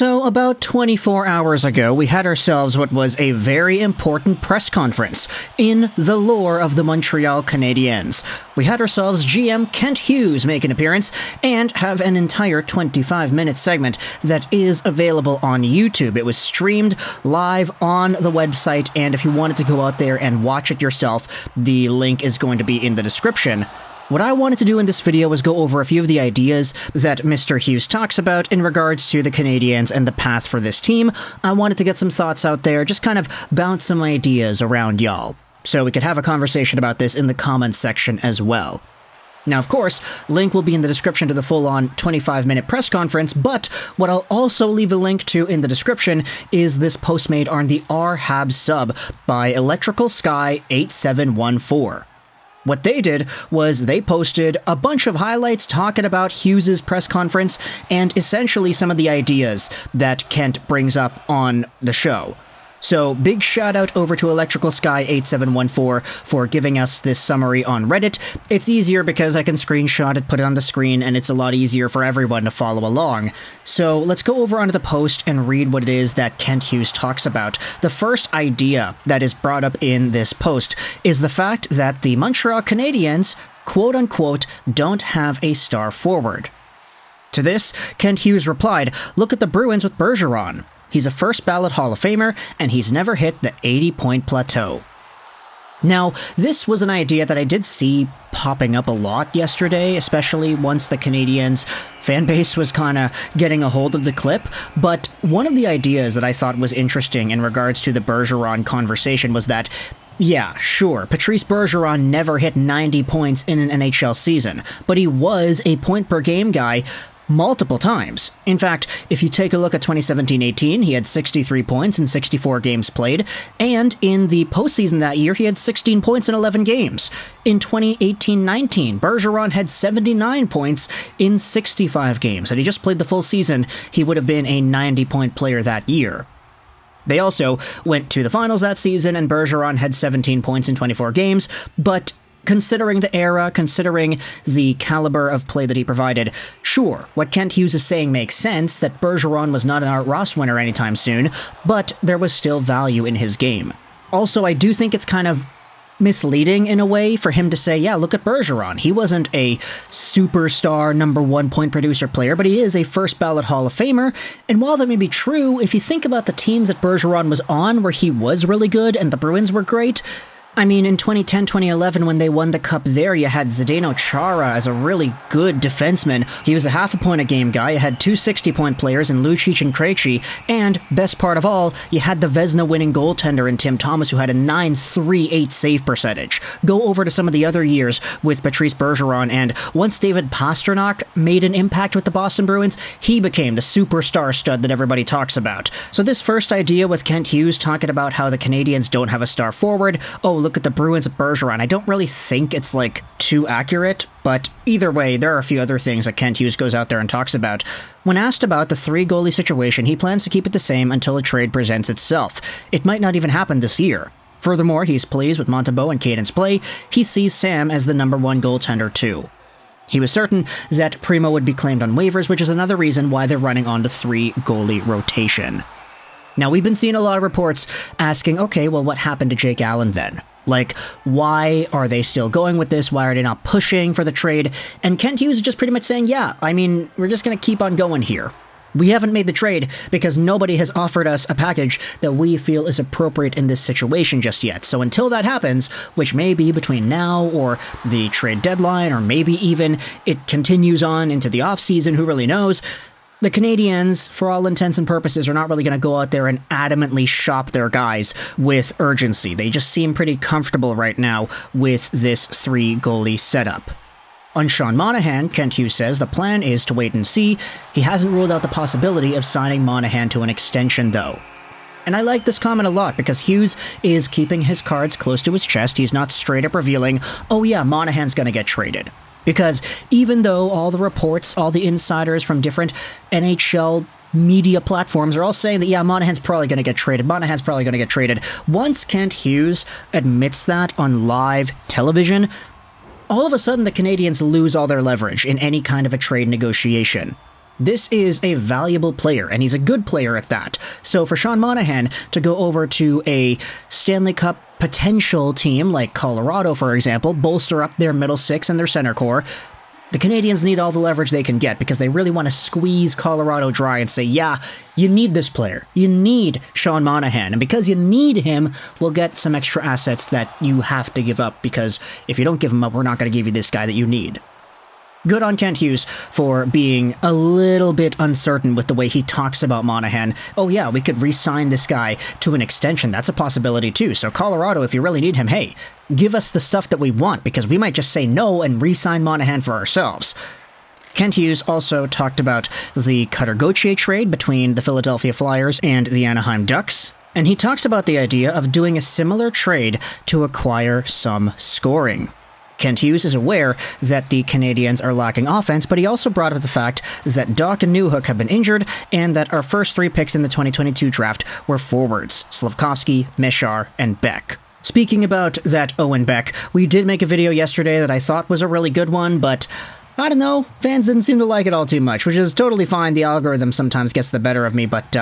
So, about 24 hours ago, we had ourselves what was a very important press conference in the lore of the Montreal Canadiens. We had ourselves GM Kent Hughes make an appearance and have an entire 25-minute segment that is available on YouTube. It was streamed live on the website, and if you wanted to go out there and watch it yourself, the link is going to be in the description. What I wanted to do in this video was go over a few of the ideas that Mr. Hughes talks about in regards to the Canadiens and the path for this team. I wanted to get some thoughts out there, just kind of bounce some ideas around y'all, so we could have a conversation about this in the comments section as well. Now, of course, link will be in the description to the full-on 25-minute press conference, but what I'll also leave a link to in the description is this post made on the Habs sub by Electrical Sky 8714. What they did was they posted a bunch of highlights talking about Hughes' press conference and essentially some of the ideas that Kent brings up on the show. So, big shout out over to Electrical Sky 8714 for giving us this summary on Reddit. It's easier because I can screenshot it, put it on the screen, and it's a lot easier for everyone to follow along. So, let's go over onto the post and read what it is that Kent Hughes talks about. The first idea that is brought up in this post is the fact that the Montreal Canadiens, quote-unquote, don't have a star forward. To this, Kent Hughes replied, "Look at the Bruins with Bergeron. He's a first-ballot Hall of Famer, and he's never hit the 80-point plateau." Now, this was an idea that I did see popping up a lot yesterday, especially once the Canadiens fan base was kind of getting a hold of the clip, but one of the ideas that I thought was interesting in regards to the Bergeron conversation was that, yeah, sure, Patrice Bergeron never hit 90 points in an NHL season, but he was a point-per-game guy multiple times. In fact, if you take a look at 2017-18, he had 63 points in 64 games played, and in the postseason that year, he had 16 points in 11 games. In 2018-19, Bergeron had 79 points in 65 games. Had he just played the full season, he would have been a 90-point player that year. They also went to the finals that season, and Bergeron had 17 points in 24 games, but considering the era, considering the caliber of play that he provided, sure, what Kent Hughes is saying makes sense, that Bergeron was not an Art Ross winner anytime soon, but there was still value in his game. Also, I do think it's kind of misleading in a way for him to say, yeah, look at Bergeron. He wasn't a superstar number one point producer player, but he is a first ballot Hall of Famer. And while that may be true, if you think about the teams that Bergeron was on where he was really good and the Bruins were great, I mean, in 2010-2011, when they won the Cup there, you had Zdeno Chara as a really good defenseman. He was a half a point a game guy. You had two 60-point players in Lucic and Krejci, and, best part of all, you had the Vezina-winning goaltender in Tim Thomas, who had a .938 save percentage. Go over to some of the other years with Patrice Bergeron, and once David Pastrnak made an impact with the Boston Bruins, he became the superstar stud that everybody talks about. So this first idea with Kent Hughes talking about how the Canadiens don't have a star forward, look at the Bruins at Bergeron, I don't really think it's, too accurate, but either way, there are a few other things that Kent Hughes goes out there and talks about. When asked about the three-goalie situation, he plans to keep it the same until a trade presents itself. It might not even happen this year. Furthermore, he's pleased with Montembeault and Caden's play. He sees Sam as the number one goaltender, too. He was certain that Primo would be claimed on waivers, which is another reason why they're running on the three-goalie rotation. Now, we've been seeing a lot of reports asking, okay, well, what happened to Jake Allen then? Why are they still going with this? Why are they not pushing for the trade? And Kent Hughes is just pretty much saying, yeah, I mean, we're just going to keep on going here. We haven't made the trade because nobody has offered us a package that we feel is appropriate in this situation just yet. So until that happens, which may be between now or the trade deadline, or maybe even it continues on into the offseason, who really knows, the Canadiens, for all intents and purposes, are not really going to go out there and adamantly shop their guys with urgency. They just seem pretty comfortable right now with this three-goalie setup. On Sean Monahan, Kent Hughes says the plan is to wait and see. He hasn't ruled out the possibility of signing Monahan to an extension, though. And I like this comment a lot because Hughes is keeping his cards close to his chest. He's not straight up revealing, oh yeah, Monahan's going to get traded. Because even though all the reports, all the insiders from different NHL media platforms are all saying that, yeah, Monahan's probably going to get traded, once Kent Hughes admits that on live television, all of a sudden the Canadiens lose all their leverage in any kind of a trade negotiation. This is a valuable player, and he's a good player at that. So for Sean Monahan to go over to a Stanley Cup potential team like Colorado, for example, bolster up their middle six and their center core, the Canadiens need all the leverage they can get because they really want to squeeze Colorado dry and say, yeah, you need this player. You need Sean Monahan. And because you need him, we'll get some extra assets that you have to give up, because if you don't give him up, we're not going to give you this guy that you need. Good on Kent Hughes for being a little bit uncertain with the way he talks about Monahan. Oh yeah, we could re-sign this guy to an extension. That's a possibility too. So Colorado, if you really need him, hey, give us the stuff that we want, because we might just say no and re-sign Monahan for ourselves. Kent Hughes also talked about the Cutter Gauthier trade between the Philadelphia Flyers and the Anaheim Ducks. And he talks about the idea of doing a similar trade to acquire some scoring. Kent Hughes is aware that the Canadiens are lacking offense, but he also brought up the fact that Dach and Newhook have been injured, and that our first 3 picks in the 2022 draft were forwards: Slafkovsky, Mesar, and Beck. Speaking about that Owen Beck, we did make a video yesterday that I thought was a really good one, but I don't know, fans didn't seem to like it all too much, which is totally fine. The algorithm sometimes gets the better of me, but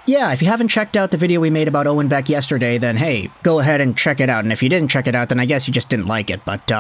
yeah, if you haven't checked out the video we made about Owen Beck yesterday, then hey, go ahead and check it out. And if you didn't check it out, then I guess you just didn't like it. But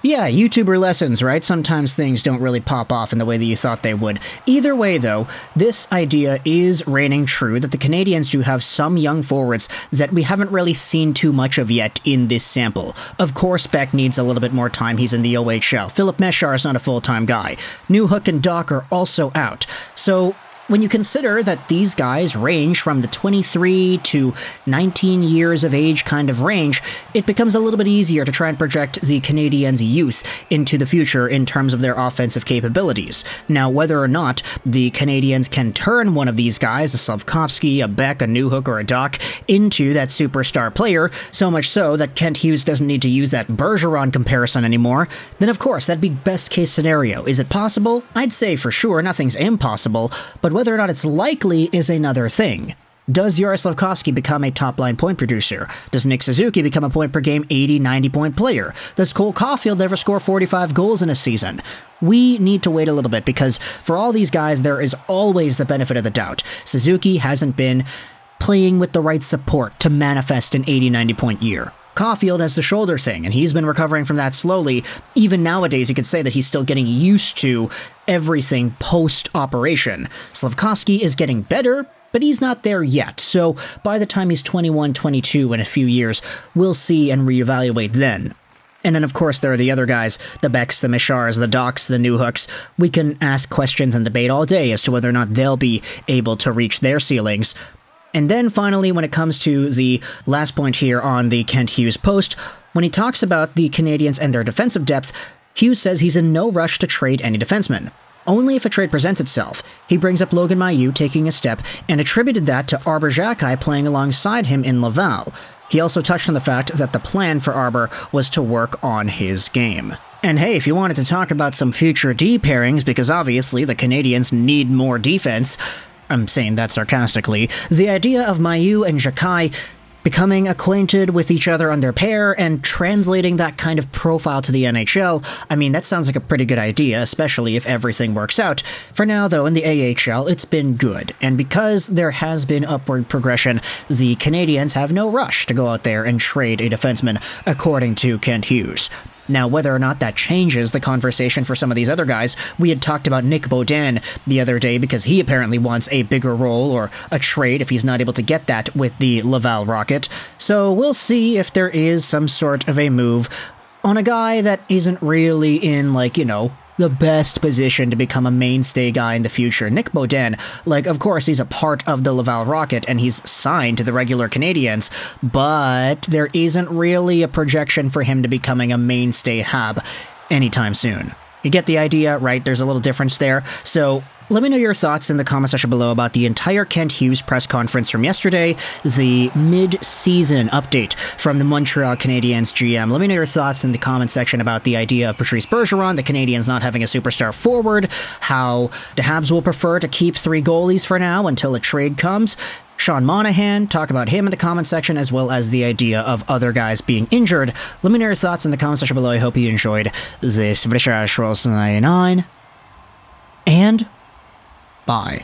yeah, YouTuber lessons, right? Sometimes things don't really pop off in the way that you thought they would. Either way, though, this idea is reigning true that the Canadiens do have some young forwards that we haven't really seen too much of yet in this sample. Of course, Beck needs a little bit more time. He's in the OHL. Philip Mesar is not a full-time guy. Newhook and Dach are also out. So when you consider that these guys range from the 23 to 19 years of age kind of range, it becomes a little bit easier to try and project the Canadiens' youth into the future in terms of their offensive capabilities. Now, whether or not the Canadiens can turn one of these guys, a Slafkovsky, a Beck, a Newhook, or a Dach, into that superstar player, so much so that Kent Hughes doesn't need to use that Bergeron comparison anymore, then of course that'd be best case scenario. Is it possible? I'd say for sure nothing's impossible, but whether or not it's likely is another thing. Does Juraj Slafkovsky become a top-line point producer? Does Nick Suzuki become a point-per-game 80, 90-point player? Does Cole Caufield ever score 45 goals in a season? We need to wait a little bit, because for all these guys, there is always the benefit of the doubt. Suzuki hasn't been playing with the right support to manifest an 80, 90-point year. Caufield has the shoulder thing, and he's been recovering from that slowly. Even nowadays, you could say that he's still getting used to everything post-operation. Slafkovsky is getting better, but he's not there yet, so by the time he's 21, 22 in a few years, we'll see and reevaluate then. And then, of course, there are the other guys, the Becks, the Mesars, the Dachs, the Newhooks. We can ask questions and debate all day as to whether or not they'll be able to reach their ceilings. And then finally, when it comes to the last point here on the Kent Hughes post, when he talks about the Canadiens and their defensive depth, Hughes says he's in no rush to trade any defenseman. Only if a trade presents itself. He brings up Logan Mailloux taking a step and attributed that to Arber Xhekaj playing alongside him in Laval. He also touched on the fact that the plan for Arber was to work on his game. And hey, if you wanted to talk about some future D pairings, because obviously the Canadiens need more defense, I'm saying that sarcastically, the idea of Mailloux and Xhekaj becoming acquainted with each other on their pair and translating that kind of profile to the NHL, I mean, that sounds like a pretty good idea, especially if everything works out. For now, though, in the AHL, it's been good, and because there has been upward progression, the Canadiens have no rush to go out there and trade a defenseman, according to Kent Hughes. Now, whether or not that changes the conversation for some of these other guys, we had talked about Nick Beaudin the other day because he apparently wants a bigger role or a trade if he's not able to get that with the Laval Rocket. So we'll see if there is some sort of a move on a guy that isn't really in, like, you know, the best position to become a mainstay guy in the future. Nick Beaudin, like, of course, he's a part of the Laval Rocket, and he's signed to the regular Canadiens, but there isn't really a projection for him to becoming a mainstay Hab anytime soon. You get the idea, right? There's a little difference there. So let me know your thoughts in the comment section below about the entire Kent Hughes press conference from yesterday, the mid-season update from the Montreal Canadiens GM. Let me know your thoughts in the comment section about the idea of Patrice Bergeron, the Canadiens not having a superstar forward, how the Habs will prefer to keep 3 goalies for now until a trade comes. Sean Monahan, talk about him in the comment section, as well as the idea of other guys being injured. Let me know your thoughts in the comment section below. I hope you enjoyed this Dmitri, and Bye.